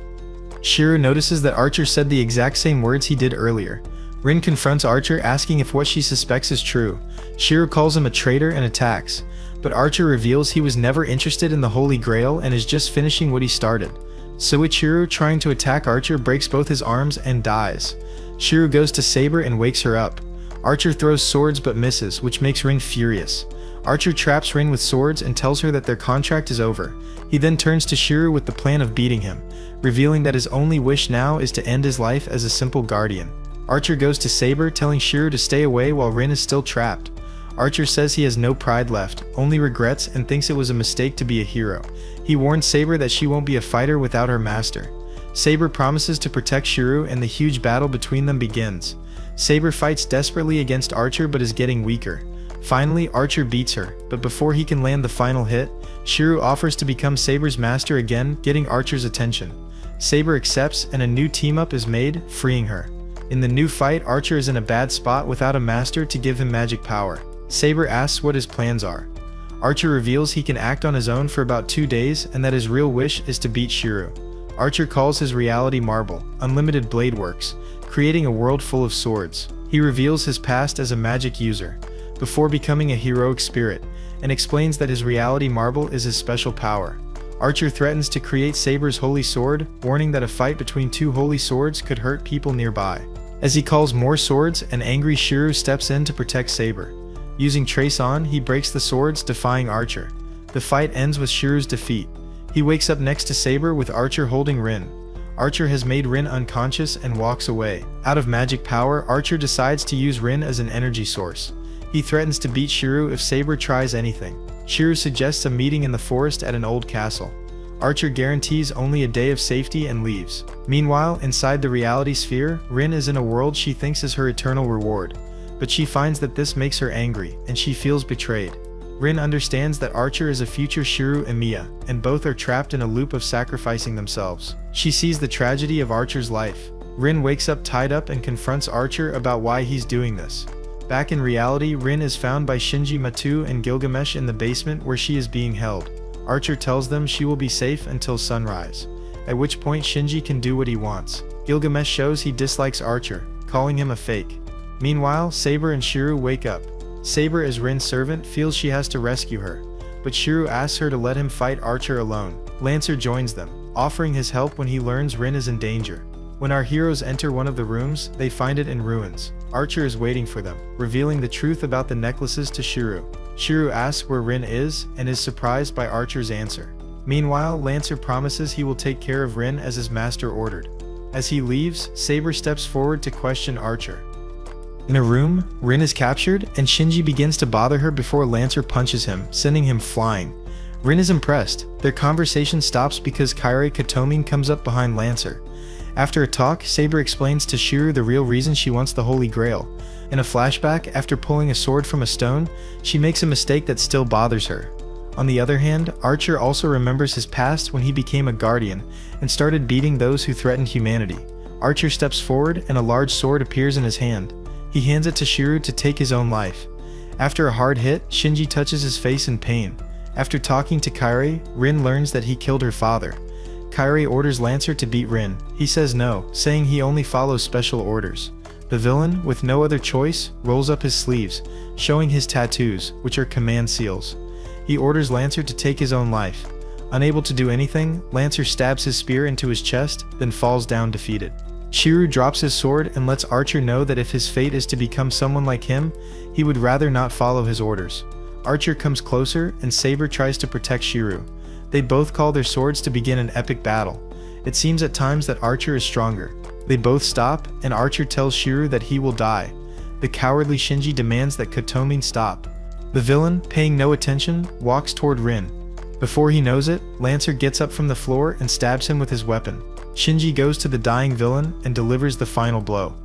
Shiru notices that Archer said the exact same words he did earlier. Rin confronts Archer, asking if what she suspects is true. Shiru calls him a traitor and attacks, but Archer reveals he was never interested in the Holy Grail and is just finishing what he started. Soichiro, trying to attack Archer, breaks both his arms and dies. Shiru goes to Saber and wakes her up. Archer throws swords but misses, which makes Rin furious. Archer traps Rin with swords and tells her that their contract is over. He then turns to Shiru with the plan of beating him, revealing that his only wish now is to end his life as a simple guardian. Archer goes to Saber, telling Shiru to stay away while Rin is still trapped. Archer says he has no pride left, only regrets, and thinks it was a mistake to be a hero. He warns Saber that she won't be a fighter without her master. Saber promises to protect Shiru and the huge battle between them begins. Saber fights desperately against Archer but is getting weaker. Finally, Archer beats her, but before he can land the final hit, Shiru offers to become Saber's master again, getting Archer's attention. Saber accepts and a new team-up is made, freeing her. In the new fight, Archer is in a bad spot without a master to give him magic power. Saber asks what his plans are. Archer reveals he can act on his own for about 2 days and that his real wish is to beat Shiru. Archer calls his reality Marble, Unlimited Blade Works, creating a world full of swords. He reveals his past as a magic user, before becoming a heroic spirit, and explains that his reality Marble is his special power. Archer threatens to create Saber's holy sword, warning that a fight between 2 holy swords could hurt people nearby. As he calls more swords, an angry Shiru steps in to protect Saber. Using Trace-On, he breaks the swords, defying Archer. The fight ends with Shiru's defeat. He wakes up next to Saber with Archer holding Rin. Archer has made Rin unconscious and walks away. Out of magic power, Archer decides to use Rin as an energy source. He threatens to beat Shiru if Saber tries anything. Shiru suggests a meeting in the forest at an old castle. Archer guarantees only a day of safety and leaves. Meanwhile, inside the reality sphere, Rin is in a world she thinks is her eternal reward. But she finds that this makes her angry, and she feels betrayed. Rin understands that Archer is a future Shiru and Mia, and both are trapped in a loop of sacrificing themselves. She sees the tragedy of Archer's life. Rin wakes up tied up and confronts Archer about why he's doing this. Back in reality, Rin is found by Shinji Matu and Gilgamesh in the basement where she is being held. Archer tells them she will be safe until sunrise. at which point Shinji can do what he wants. Gilgamesh shows he dislikes Archer, calling him a fake. Meanwhile, Saber and Shiryu wake up. Saber, as Rin's servant, feels she has to rescue her, but Shiryu asks her to let him fight Archer alone. Lancer joins them, offering his help when he learns Rin is in danger. When our heroes enter one of the rooms, they find it in ruins. Archer is waiting for them, revealing the truth about the necklaces to Shiryu. Shiryu asks where Rin is and is surprised by Archer's answer. Meanwhile, Lancer promises he will take care of Rin as his master ordered. As he leaves, Saber steps forward to question Archer. In a room, Rin is captured, and Shinji begins to bother her before Lancer punches him, sending him flying. Rin is impressed. Their conversation stops because Kairi Kotomin comes up behind Lancer. After a talk, Saber explains to Shiryu the real reason she wants the Holy Grail. In a flashback, after pulling a sword from a stone, she makes a mistake that still bothers her. On the other hand, Archer also remembers his past when he became a guardian and started beating those who threatened humanity. Archer steps forward and a large sword appears in his hand. He hands it to Shiryu to take his own life. After a hard hit, Shinji touches his face in pain. After talking to Kairi, Rin learns that he killed her father. Kairi orders Lancer to beat Rin. He says no, saying he only follows special orders. The villain, with no other choice, rolls up his sleeves, showing his tattoos, which are command seals. He orders Lancer to take his own life. Unable to do anything, Lancer stabs his spear into his chest, then falls down defeated. Shiryu drops his sword and lets Archer know that if his fate is to become someone like him, he would rather not follow his orders. Archer comes closer and Saber tries to protect Shiryu. They both call their swords to begin an epic battle. It seems at times that Archer is stronger. They both stop, and Archer tells Shiryu that he will die. The cowardly Shinji demands that Kotomin stop. The villain, paying no attention, walks toward Rin. Before he knows it, Lancer gets up from the floor and stabs him with his weapon. Shinji goes to the dying villain and delivers the final blow.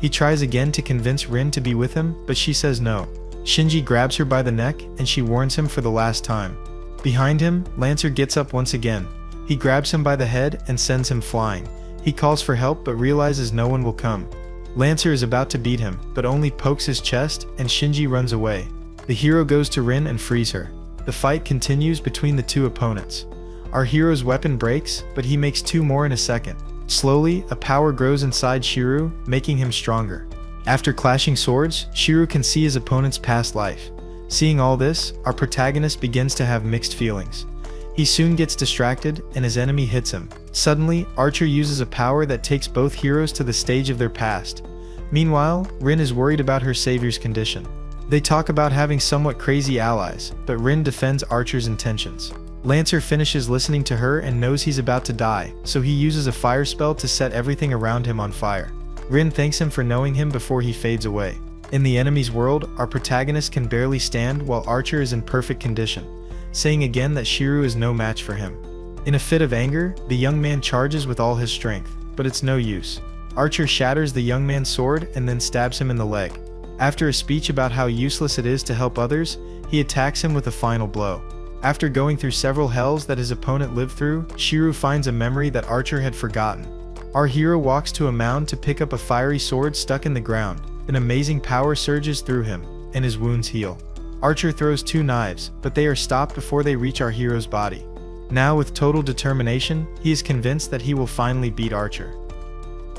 He tries again to convince Rin to be with him, but she says no. Shinji grabs her by the neck and she warns him for the last time. Behind him, Lancer gets up once again. He grabs him by the head and sends him flying. He calls for help but realizes no one will come. Lancer is about to beat him, but only pokes his chest and Shinji runs away. The hero goes to Rin and frees her. The fight continues between the two opponents. Our hero's weapon breaks, but he makes two more in a second. Slowly, a power grows inside Shiryu, making him stronger. After clashing swords, Shiryu can see his opponent's past life. Seeing all this, our protagonist begins to have mixed feelings. He soon gets distracted, and his enemy hits him. Suddenly, Archer uses a power that takes both heroes to the stage of their past. Meanwhile, Rin is worried about her savior's condition. They talk about having somewhat crazy allies, but Rin defends Archer's intentions. Lancer finishes listening to her and knows he's about to die, so he uses a fire spell to set everything around him on fire. Rin thanks him for knowing him before he fades away. In the enemy's world, our protagonist can barely stand while Archer is in perfect condition, saying again that Shiryu is no match for him. In a fit of anger, the young man charges with all his strength, but it's no use. Archer shatters the young man's sword and then stabs him in the leg. After a speech about how useless it is to help others, he attacks him with a final blow. After going through several hells that his opponent lived through, Shiryu finds a memory that Archer had forgotten. Our hero walks to a mound to pick up a fiery sword stuck in the ground. An amazing power surges through him, and his wounds heal. Archer throws two knives, but they are stopped before they reach our hero's body. Now, with total determination, he is convinced that he will finally beat Archer.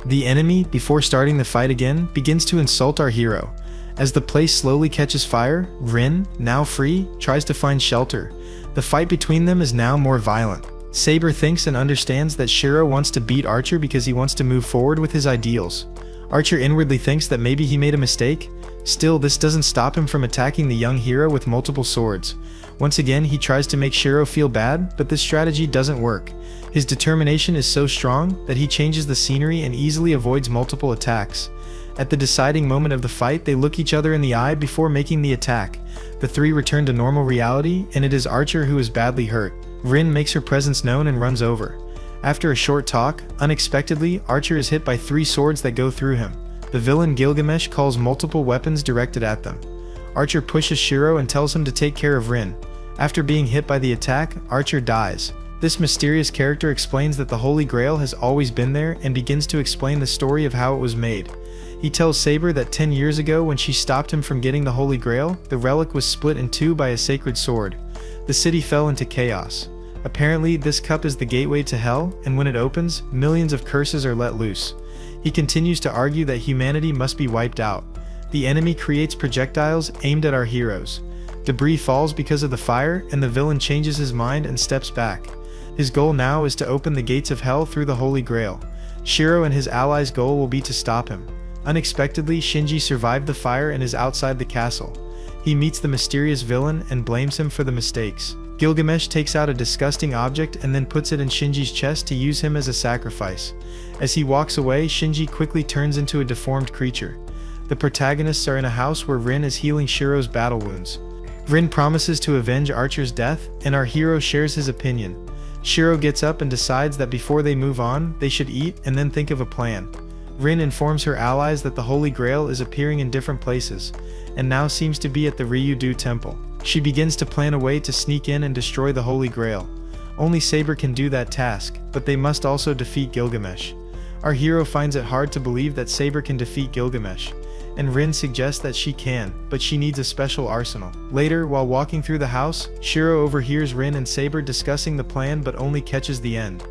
The enemy, before starting the fight again, begins to insult our hero. As the place slowly catches fire, Rin, now free, tries to find shelter. The fight between them is now more violent. Saber thinks and understands that Shiro wants to beat Archer because he wants to move forward with his ideals. Archer inwardly thinks that maybe he made a mistake. Still, this doesn't stop him from attacking the young hero with multiple swords. Once again, he tries to make Shiro feel bad, but this strategy doesn't work. His determination is so strong that he changes the scenery and easily avoids multiple attacks. At the deciding moment of the fight, they look each other in the eye before making the attack. The three return to normal reality, and it is Archer who is badly hurt. Rin makes her presence known and runs over. After a short talk, unexpectedly, Archer is hit by three swords that go through him. The villain Gilgamesh calls multiple weapons directed at them. Archer pushes Shiro and tells him to take care of Rin. After being hit by the attack, Archer dies. This mysterious character explains that the Holy Grail has always been there and begins to explain the story of how it was made. He tells Saber that 10 years ago when she stopped him from getting the Holy Grail, the relic was split in two by a sacred sword. The city fell into chaos. Apparently, this cup is the gateway to hell, and when it opens, millions of curses are let loose. He continues to argue that humanity must be wiped out. The enemy creates projectiles aimed at our heroes. Debris falls because of the fire, and the villain changes his mind and steps back. His goal now is to open the gates of hell through the Holy Grail. Shiro and his allies' goal will be to stop him. Unexpectedly, Shinji survived the fire and is outside the castle. He meets the mysterious villain and blames him for the mistakes. Gilgamesh takes out a disgusting object and then puts it in Shinji's chest to use him as a sacrifice. As he walks away, Shinji quickly turns into a deformed creature. The protagonists are in a house where Rin is healing Shiro's battle wounds. Rin promises to avenge Archer's death, and our hero shares his opinion. Shiro gets up and decides that before they move on, they should eat and then think of a plan. Rin informs her allies that the Holy Grail is appearing in different places, and now seems to be at the Ryudu Temple. She begins to plan a way to sneak in and destroy the Holy Grail. Only Saber can do that task, but they must also defeat Gilgamesh. Our hero finds it hard to believe that Saber can defeat Gilgamesh, and Rin suggests that she can, but she needs a special arsenal. Later, while walking through the house, Shiro overhears Rin and Saber discussing the plan but only catches the end.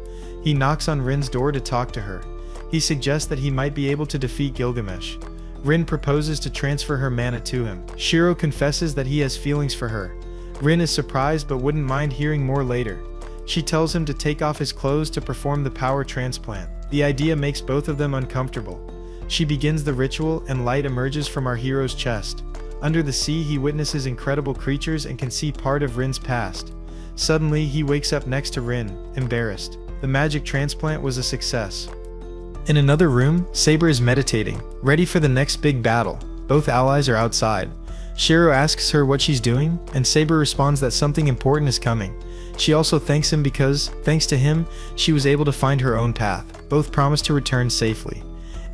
He knocks on Rin's door to talk to her. He suggests that he might be able to defeat Gilgamesh. Rin proposes to transfer her mana to him. Shiro confesses that he has feelings for her. Rin is surprised but wouldn't mind hearing more later. She tells him to take off his clothes to perform the power transplant. The idea makes both of them uncomfortable. She begins the ritual and light emerges from our hero's chest. Under the sea, he witnesses incredible creatures and can see part of Rin's past. Suddenly, he wakes up next to Rin, embarrassed. The magic transplant was a success. In another room, Saber is meditating, ready for the next big battle. Both allies are outside. Shiro asks her what she's doing, and Saber responds that something important is coming. She also thanks him because, thanks to him, she was able to find her own path. Both promise to return safely.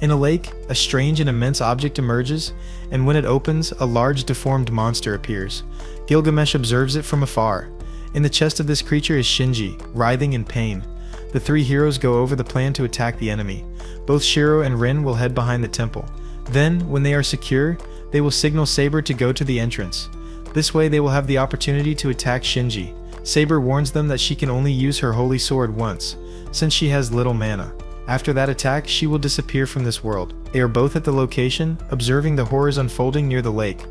In a lake, a strange and immense object emerges, and when it opens, a large deformed monster appears. Gilgamesh observes it from afar. In the chest of this creature is Shinji, writhing in pain. The three heroes go over the plan to attack the enemy. Both Shiro and Rin will head behind the temple. Then, when they are secure, they will signal Saber to go to the entrance. This way they will have the opportunity to attack Shinji. Saber warns them that she can only use her holy sword once, since she has little mana. After that attack, she will disappear from this world. They are both at the location, observing the horrors unfolding near the lake.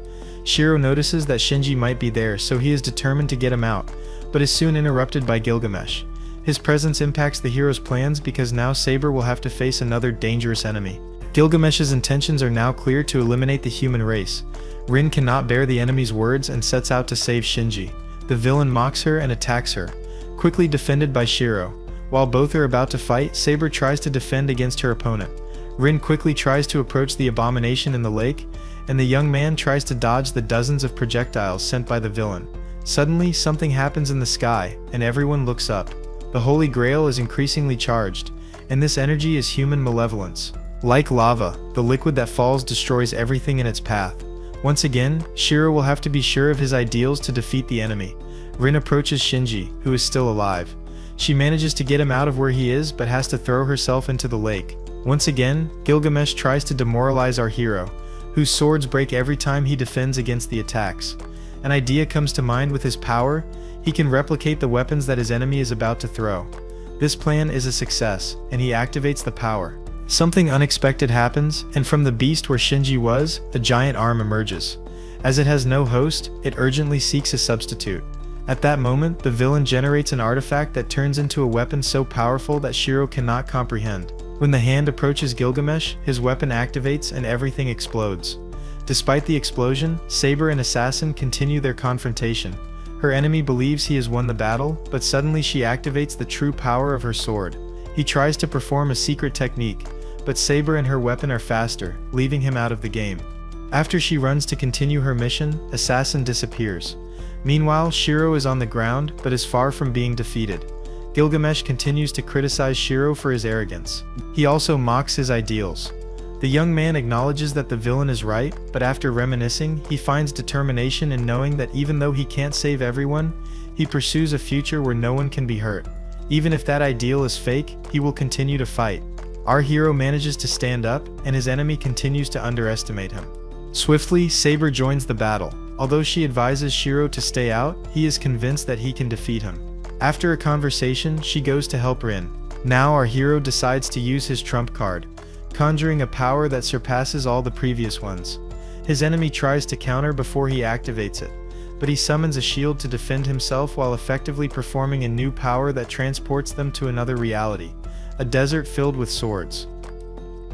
Shiro notices that Shinji might be there, so he is determined to get him out, but is soon interrupted by Gilgamesh. His presence impacts the hero's plans because now Saber will have to face another dangerous enemy. Gilgamesh's intentions are now clear to eliminate the human race. Rin cannot bear the enemy's words and sets out to save Shinji. The villain mocks her and attacks her, quickly defended by Shiro. While both are about to fight, Saber tries to defend against her opponent. Rin quickly tries to approach the abomination in the lake, and the young man tries to dodge the dozens of projectiles sent by the villain. Suddenly, something happens in the sky, and everyone looks up. The Holy Grail is increasingly charged, and this energy is human malevolence. Like lava, the liquid that falls destroys everything in its path. Once again, Shiro will have to be sure of his ideals to defeat the enemy. Rin approaches Shinji, who is still alive. She manages to get him out of where he is, but has to throw herself into the lake. Once again, Gilgamesh tries to demoralize our hero, whose swords break every time he defends against the attacks. An idea comes to mind with his power. He can replicate the weapons that his enemy is about to throw. This plan is a success, and he activates the power. Something unexpected happens, and from the beast where Shinji was, a giant arm emerges. As it has no host, it urgently seeks a substitute. At that moment, the villain generates an artifact that turns into a weapon so powerful that Shiro cannot comprehend. When the hand approaches Gilgamesh, his weapon activates and everything explodes. Despite the explosion, Saber and Assassin continue their confrontation. Her enemy believes he has won the battle, but suddenly she activates the true power of her sword. He tries to perform a secret technique, but Saber and her weapon are faster, leaving him out of the game. After she runs to continue her mission, Assassin disappears. Meanwhile, Shiro is on the ground, but is far from being defeated. Gilgamesh continues to criticize Shiro for his arrogance. He also mocks his ideals. The young man acknowledges that the villain is right, but after reminiscing, he finds determination in knowing that even though he can't save everyone, he pursues a future where no one can be hurt. Even if that ideal is fake, he will continue to fight. Our hero manages to stand up, and his enemy continues to underestimate him. Swiftly, Saber joins the battle. Although she advises Shiro to stay out, he is convinced that he can defeat him. After a conversation, she goes to help Rin. Now our hero decides to use his trump card, conjuring a power that surpasses all the previous ones. His enemy tries to counter before he activates it, but he summons a shield to defend himself while effectively performing a new power that transports them to another reality, a desert filled with swords.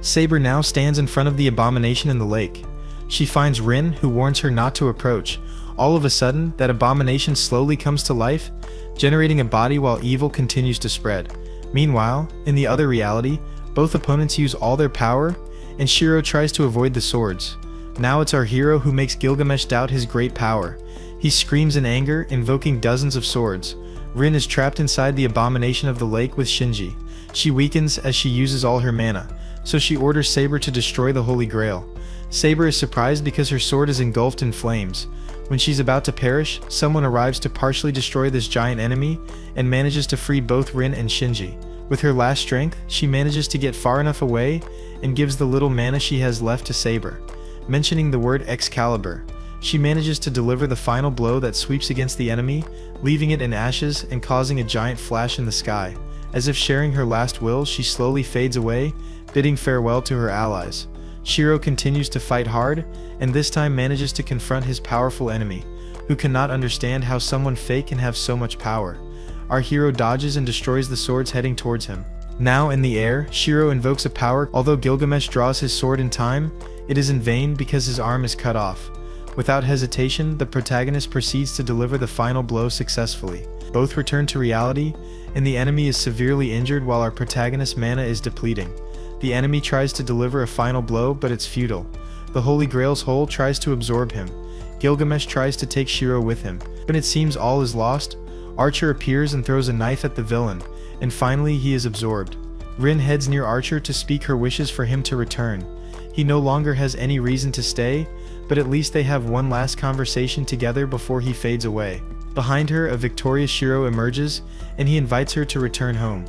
Saber now stands in front of the abomination in the lake. She finds Rin, who warns her not to approach. All of a sudden, that abomination slowly comes to life, generating a body while evil continues to spread. Meanwhile, in the other reality, both opponents use all their power, and Shiro tries to avoid the swords. Now it's our hero who makes Gilgamesh doubt his great power. He screams in anger, invoking dozens of swords. Rin is trapped inside the abomination of the lake with Shinji. She weakens as she uses all her mana, so she orders Saber to destroy the Holy Grail. Saber is surprised because her sword is engulfed in flames. When she's about to perish, someone arrives to partially destroy this giant enemy and manages to free both Rin and Shinji. With her last strength, she manages to get far enough away and gives the little mana she has left to Saber. Mentioning the word Excalibur, she manages to deliver the final blow that sweeps against the enemy, leaving it in ashes and causing a giant flash in the sky. As if sharing her last will, she slowly fades away, bidding farewell to her allies. Shiro continues to fight hard, and this time manages to confront his powerful enemy, who cannot understand how someone fake can have so much power. Our hero dodges and destroys the swords heading towards him. Now in the air, Shiro invokes a power. Although Gilgamesh draws his sword in time, it is in vain because his arm is cut off. Without hesitation, the protagonist proceeds to deliver the final blow successfully. Both return to reality, and the enemy is severely injured while our protagonist's mana is depleting. The enemy tries to deliver a final blow, but it's futile. The Holy Grail's hole tries to absorb him. Gilgamesh tries to take Shiro with him, but it seems all is lost. Archer appears and throws a knife at the villain, and finally he is absorbed. Rin heads near Archer to speak her wishes for him to return. He no longer has any reason to stay, but at least they have one last conversation together before he fades away. Behind her, a victorious Shiro emerges, and he invites her to return home.